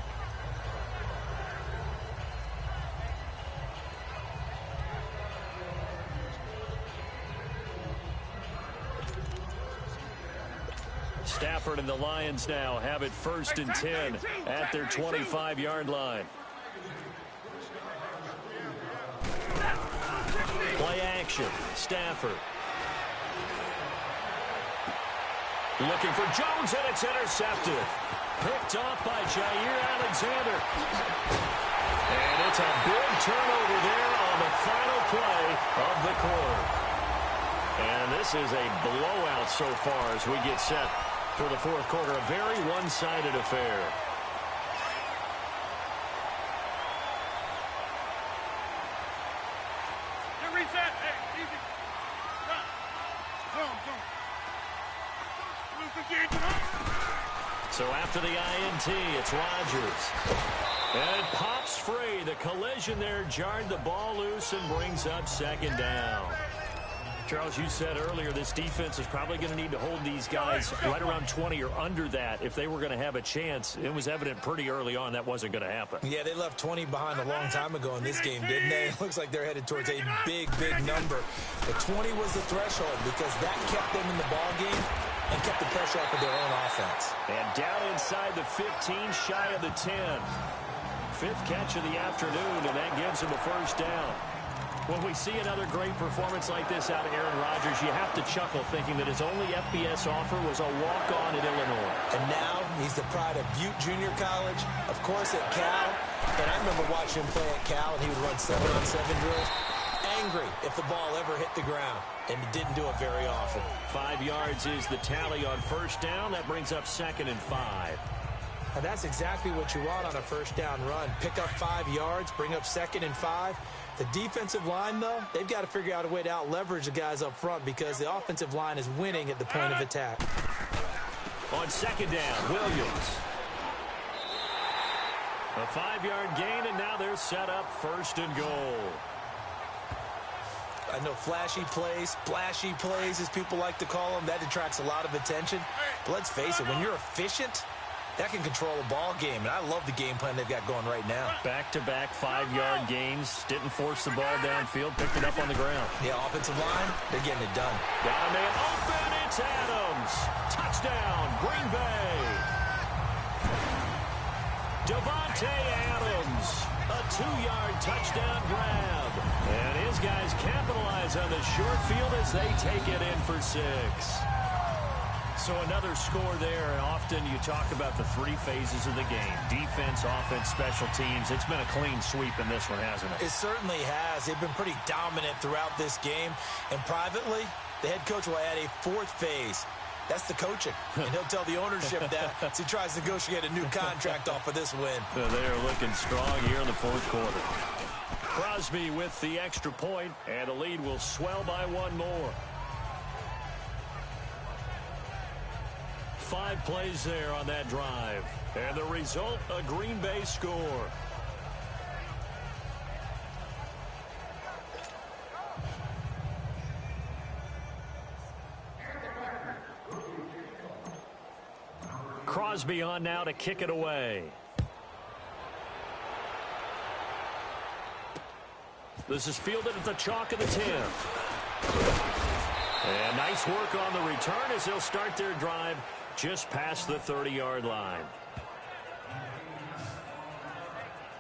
B: Stafford and the Lions now have it 1st and 10 at their 25-yard line. Play action. Stafford. Looking for Jones, and it's intercepted. Picked off by Jair Alexander. And it's a big turnover there on the final play of the quarter. And this is a blowout so far as we get set for the fourth quarter. A very one-sided affair.
D: Reset. Hey, easy. Zone.
B: So after the INT, it's Rodgers. And it pops free. The collision there jarred the ball loose and brings up 2nd down. Charles, you said earlier this defense is probably going to need to hold these guys right around 20 or under that if they were going to have a chance. It was evident pretty early on that wasn't going to happen.
C: Yeah, they left 20 behind a long time ago in this game, didn't they? It looks like they're headed towards a big number. But 20 was the threshold because that kept them in the ball game and kept the pressure off of their own offense.
B: And down inside the 15, shy of the 10. 5th catch of the afternoon, and that gives him a 1st down. When we see another great performance like this out of Aaron Rodgers, you have to chuckle thinking that his only FBS offer was a walk-on at Illinois.
C: And now he's the pride of Butte Junior College, of course at Cal. And I remember watching him play at Cal, and he would run 7-on-7 drills. Angry if the ball ever hit the ground, and he didn't do it very often.
B: 5 yards is the tally on 1st down. That brings up 2nd and 5.
C: And that's exactly what you want on a 1st down run. Pick up 5 yards, bring up 2nd and 5. The defensive line, though, they've got to figure out a way to out-leverage the guys up front because the offensive line is winning at the point of attack.
B: On 2nd down, Williams. A 5-yard gain, and now they're set up 1st and goal.
C: I know flashy plays, splashy plays, as people like to call them, that attracts a lot of attention. But let's face it, when you're efficient, that can control a ball game, and I love the game plan they've got going right now.
B: Back-to-back 5-yard gains. Didn't force the ball downfield. Picked it up on the ground.
C: Yeah, offensive line, they're getting it done.
B: Got a man open. It's Adams. Touchdown, Green Bay. Devontae Adams. A 2-yard touchdown grab. And his guys capitalize on the short field as they take it in for 6. So another score there, and often you talk about the 3 phases of the game. Defense, offense, special teams. It's been a clean sweep in this one, hasn't it?
C: It certainly has. They've been pretty dominant throughout this game. And privately, the head coach will add a 4th phase. That's the coaching. And he'll tell the ownership that as he tries to negotiate a new contract off of this win.
B: They are looking strong here in the 4th quarter. Crosby with the extra point, and the lead will swell by 1 more. 5 plays there on that drive. And the result, a Green Bay score. Crosby on now to kick it away. This is fielded at the chalk of the 10. And nice work on the return as they'll start their drive just past the 30-yard line.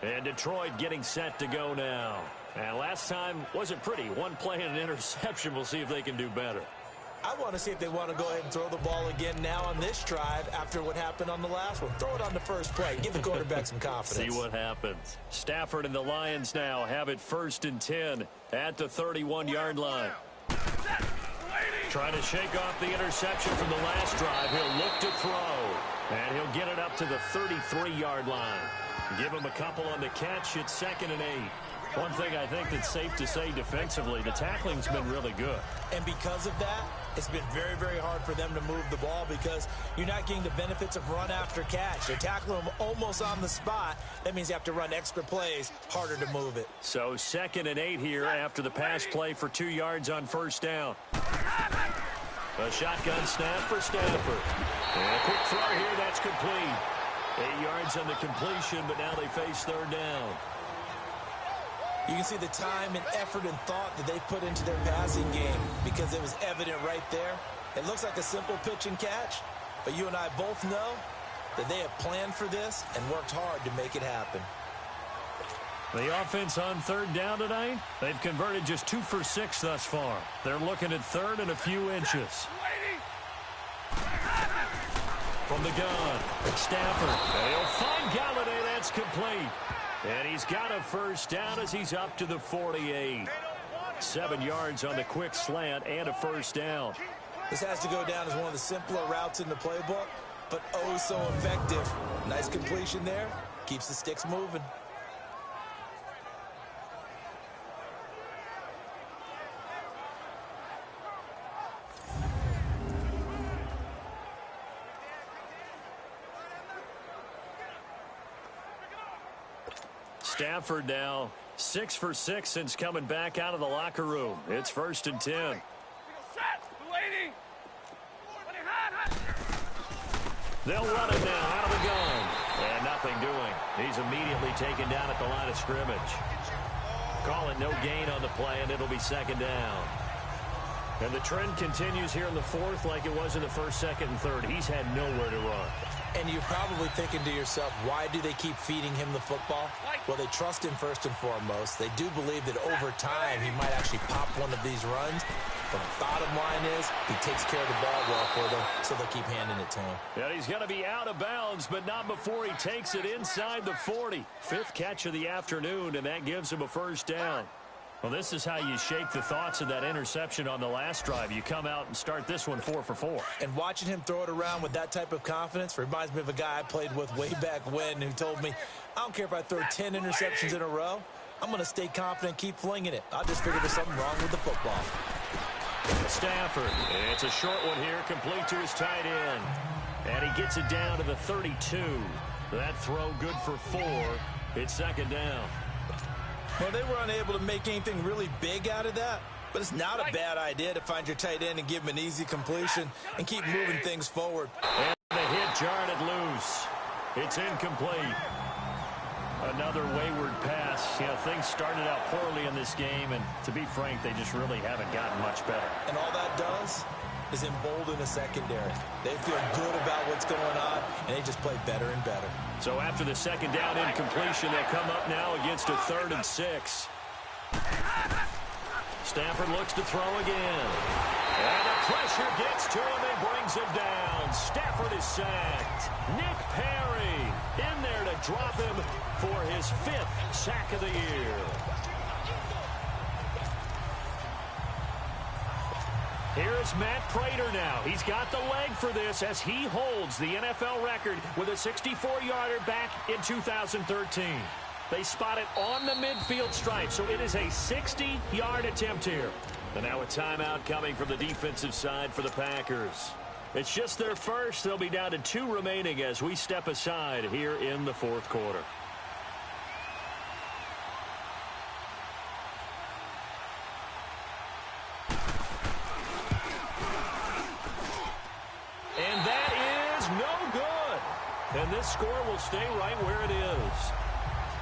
B: And Detroit getting set to go now. And last time wasn't pretty. 1 play and an interception. We'll see if they can do better.
C: I want to see if they want to go ahead and throw the ball again now on this drive after what happened on the last one. Throw it on the first play. Give the quarterback some confidence.
B: See what happens. Stafford and the Lions now have it 1st and 10 at the 31-yard line. Trying to shake off the interception from the last drive. He'll look to throw. And he'll get it up to the 33-yard line. Give him a couple on the catch. It's 2nd and 8. One thing I think that's safe to say defensively, the tackling's been really good.
C: And because of that, it's been very, very hard for them to move the ball because you're not getting the benefits of run after catch. They're tackling them almost on the spot. That means you have to run extra plays, harder to move it.
B: So 2nd and 8 here after the pass play for 2 yards on 1st down. A shotgun snap for Stafford. And a quick throw here, that's complete. 8 yards on the completion, but now they face 3rd down.
C: You can see the time and effort and thought that they put into their passing game because it was evident right there. It looks like a simple pitch and catch, but you and I both know that they have planned for this and worked hard to make it happen.
B: The offense on 3rd down tonight, they've converted just 2 for 6 thus far. They're looking at 3rd and a few inches. From the gun, Stafford. They'll find Galladay. That's complete. And he's got a 1st down as he's up to the 48. 7 yards on the quick slant and a 1st down.
C: This has to go down as one of the simpler routes in the playbook, but oh so effective. Nice completion there. Keeps the sticks moving.
B: Stafford now 6 for 6 since coming back out of the locker room. It's 1st and 10. They'll run it now out of the gun. And nothing doing. He's immediately taken down at the line of scrimmage. Call it no gain on the play, and it'll be 2nd down. And the trend continues here in the 4th like it was in the 1st, 2nd, and 3rd. He's had nowhere to run.
C: And you're probably thinking to yourself, why do they keep feeding him the football? Well, they trust him first and foremost. They do believe that over time he might actually pop one of these runs. But the bottom line is he takes care of the ball well for them, so they'll keep handing it to him.
B: Yeah, he's going to be out of bounds, but not before he takes it inside the 40. 5th catch of the afternoon, and that gives him a 1st down. Well, this is how you shake the thoughts of that interception on the last drive. You come out and start this one 4 for 4.
C: And watching him throw it around with that type of confidence reminds me of a guy I played with way back when who told me, I don't care if I throw 10 interceptions in a row. I'm going to stay confident, keep flinging it. I just figured there's something wrong with the football.
B: Stafford. It's a short one here, complete to his tight end. And he gets it down to the 32. That throw good for 4. It's 2nd down.
C: Well, they were unable to make anything really big out of that, but it's not a bad idea to find your tight end and give him an easy completion and keep moving things forward.
B: And the hit jarred it loose. It's incomplete. Another wayward pass. You know, things started out poorly in this game, and to be frank, they just really haven't gotten much better.
C: And all that does is embolden the secondary. They feel good about what's going on, and they just play better and better.
B: So after the 2nd down incompletion, they come up now against a 3rd and 6. Stafford looks to throw again. And the pressure gets to him and brings him down. Stafford is sacked. Nick Perry in there to drop him for his 5th sack of the year. Here's Matt Prater now. He's got the leg for this as he holds the NFL record with a 64-yarder back in 2013. They spot it on the midfield stripe, so it is a 60-yard attempt here. And now a timeout coming from the defensive side for the Packers. It's just their first. They'll be down to 2 remaining as we step aside here in the 4th quarter. And that is no good. And this score will stay right where it is.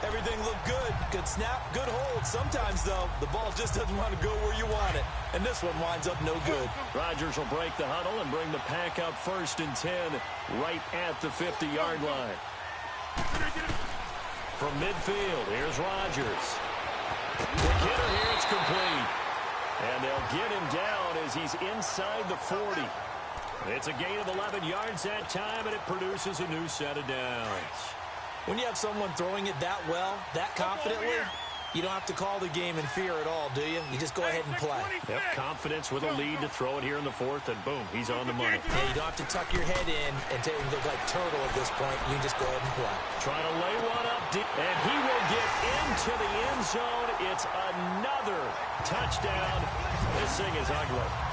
C: Everything looked good. Good snap, good hold. Sometimes, though, the ball just doesn't want to go where you want it. And this one winds up no good.
B: Rodgers will break the huddle and bring the pack up 1st and 10 right at the 50-yard line. From midfield, here's Rodgers. The hitter here, it's complete. And they'll get him down as he's inside the 40. It's a gain of 11 yards that time, and it produces a new set of downs.
C: When you have someone throwing it that well, that confidently, you don't have to call the game in fear at all, do you? You just go ahead and play.
B: Yep, confidence with a lead to throw it here in the fourth, and boom, he's on the money.
C: Yeah, you don't have to tuck your head in and look like turtle at this point. You just go ahead and play.
B: Trying to lay one up deep, and he will get into the end zone. It's another touchdown. This thing is ugly.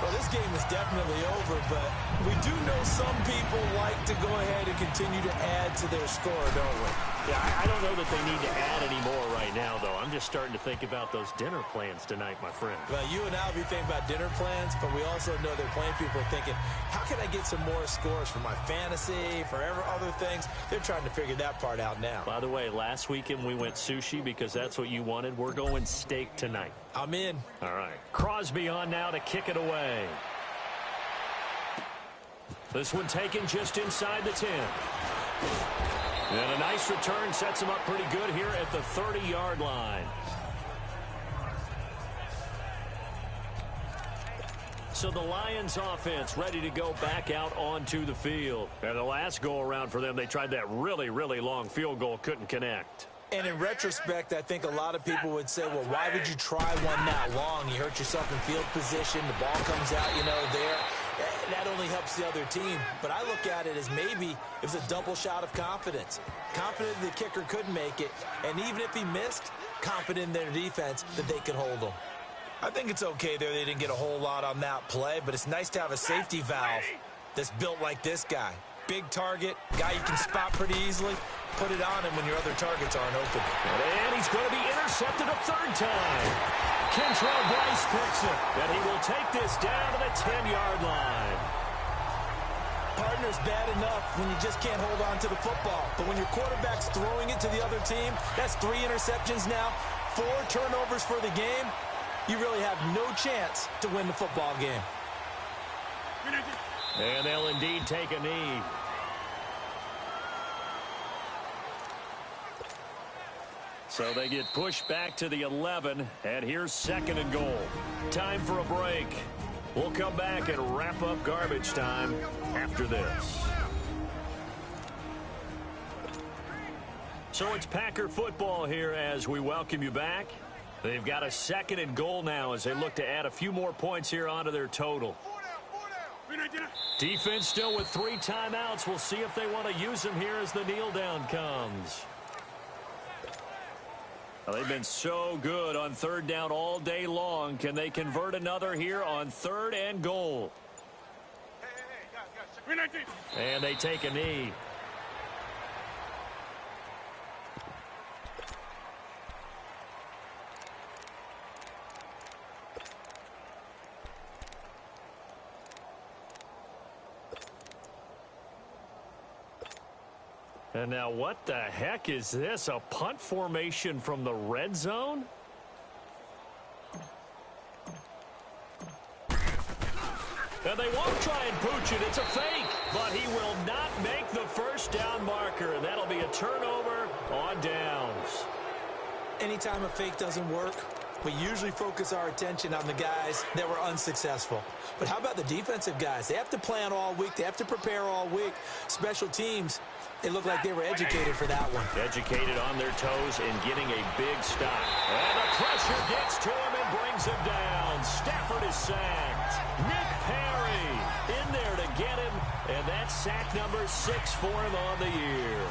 C: Well, this game is definitely over, but we do know some people like to go ahead and continue to add to their score, don't we?
B: Yeah, I don't know that they need to add any more right now, though. I'm just starting to think about those dinner plans tonight, my friend.
C: Well, you and I will be thinking about dinner plans, but we also know that plenty of people are thinking, how can I get some more scores for my fantasy, for other things? They're trying to figure that part out now.
B: By the way, last weekend we went sushi because that's what you wanted. We're going steak tonight.
C: I'm in.
B: All right. Crosby on now to kick it away. This one taken just inside the 10. And a nice return sets him up pretty good here at the 30-yard line. So the Lions offense ready to go back out onto the field. And the last go-around for them, they tried that really, really long field goal, couldn't connect.
C: And in retrospect, I think a lot of people would say, well, why would you try one that long? You hurt yourself in field position. The ball comes out, there. That only helps the other team. But I look at it as maybe it was a double shot of confidence. Confident the kicker couldn't make it. And even if he missed, confident in their defense that they could hold him. I think it's okay there. They didn't get a whole lot on that play. But it's nice to have a safety valve that's built like this guy. Big target, guy you can spot pretty easily. Put it on him when your other targets aren't open.
B: And he's going to be intercepted a third time. Kentrell Bryce picks it, and he will take this down to the 10-yard line.
C: Partner's bad enough when you just can't hold on to the football. But when your quarterback's throwing it to the other team, that's 3 interceptions now, 4 turnovers for the game. You really have no chance to win the football game.
B: And they'll indeed take a knee. So they get pushed back to the 11, and here's 2nd and goal. Time for a break. We'll come back and wrap up garbage time after this. So it's Packer football here as we welcome you back. They've got a 2nd and goal now as they look to add a few more points here onto their total. Defense still with 3 timeouts. We'll see if they want to use them here as the kneel down comes. Well, they've been so good on 3rd down all day long. Can they convert another here on 3rd and goal? And they take a knee. And now what the heck is this? A punt formation from the red zone? And they won't try and pooch it. It's a fake. But he will not make the first down marker. And that'll be a turnover on downs.
C: Anytime a fake doesn't work, we usually focus our attention on the guys that were unsuccessful. But how about the defensive guys? They have to plan all week. They have to prepare all week. Special teams, it looked like they were educated for that one.
B: Educated on their toes and getting a big stop. And the pressure gets to him and brings him down. Stafford is sacked. Nick Perry in there to get him. And that's sack number 6 for him on the year.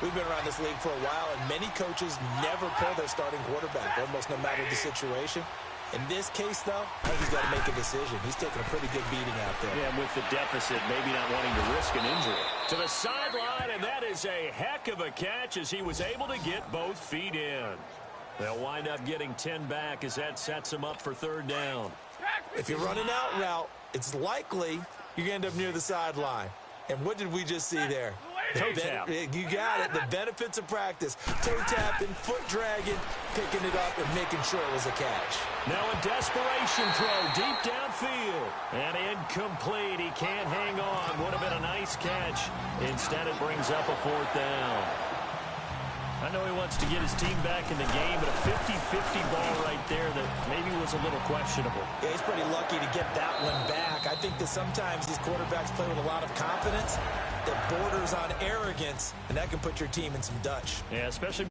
C: We've been around this league for a while, and many coaches never pull their starting quarterback, almost no matter the situation. In this case, though, I think he's got to make a decision. He's taking a pretty good beating out there.
B: Yeah, and with the deficit, maybe not wanting to risk an injury. To the sideline, and that is a heck of a catch as he was able to get both feet in. They'll wind up getting 10 back as that sets him up for 3rd down.
C: If you're running out route, it's likely you're going to end up near the sideline. And what did we just see there?
B: Toe tap.
C: You got it. The benefits of practice. Toe tapping, foot dragging, picking it up, and making sure it was a catch.
B: Now a desperation throw deep downfield. And incomplete. He can't hang on. Would have been a nice catch. Instead, it brings up a 4th down. I know he wants to get his team back in the game, but a 50-50 ball right there that maybe was a little questionable.
C: Yeah, he's pretty lucky to get that one back. I think that sometimes these quarterbacks play with a lot of confidence that borders on arrogance, and that can put your team in some Dutch.
B: Yeah, especially